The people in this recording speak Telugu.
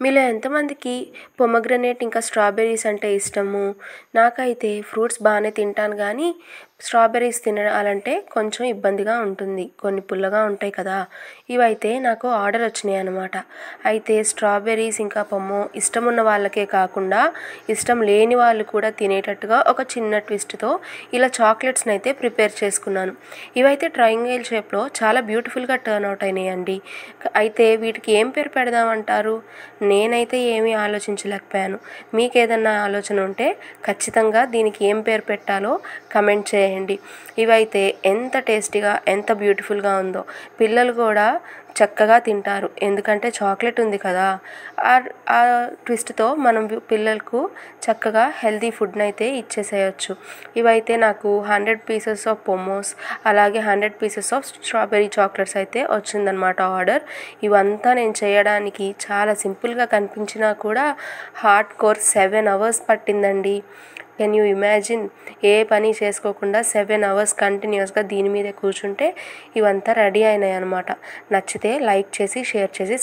మీలో ఎంతమందికి పొమగ్రనేట్ ఇంకా స్ట్రాబెర్రీస్ అంటే ఇష్టము? నాకైతే ఫ్రూట్స్ బాగానే తింటాను కానీ స్ట్రాబెర్రీస్ తినాలంటే కొంచెం ఇబ్బందిగా ఉంటుంది. కొన్ని పుల్లగా ఉంటాయి కదా! ఇవైతే నాకు ఆర్డర్ వచ్చినాయి అనమాట. అయితే స్ట్రాబెర్రీస్ ఇంకా ఇష్టం ఉన్న వాళ్ళకే కాకుండా ఇష్టం లేని వాళ్ళు కూడా తినేటట్టుగా ఒక చిన్న ట్విస్ట్‌తో ఇలా చాక్లెట్స్‌ని అయితే ప్రిపేర్ చేసుకున్నాను. ఇవైతే ట్రయాంగిల్ షేప్‌లో చాలా బ్యూటిఫుల్‌గా టర్న్ అవుట్ అయినాయండి. అయితే వీటికి ఏం పేరు పెడదామంటారు? నేనైతే ఏమీ ఆలోచించలేకపోయాను. మీకేదన్నా ఆలోచన ఉంటే ఖచ్చితంగా దీనికి ఏం పేరు పెట్టాలో కమెంట్ చేయండి. ఇవైతే ఎంత టేస్టీగా ఎంత బ్యూటిఫుల్గా ఉందో పిల్లలు కూడా చక్కగా తింటారు. ఎందుకంటే చాక్లెట్ ఉంది కదా! ఆ ట్విస్ట్‌తో మనం పిల్లలకు చక్కగా హెల్తీ ఫుడ్‌ని అయితే ఇచ్చేసేయొచ్చు. ఇవైతే నాకు 100 పీసెస్ ఆఫ్ పొమోస్ అలాగే 100 పీసెస్ ఆఫ్ స్ట్రాబెర్రీ చాక్లెట్స్ అయితే వచ్చిందనమాట ఆర్డర్. ఇవంతా నేను చేయడానికి చాలా సింపుల్గా కనిపించినా కూడా హార్డ్ కోర్ 7 అవర్స్ పట్టిందండి. Can you imagine? ఏ పని చేసుకోకుండా 7 అవర్స్ కంటిన్యూస్గా దీని మీదే కూర్చుంటే ఇవంతా రెడీ అయినాయి అనమాట. నచ్చితే లైక్ చేసి షేర్ చేసి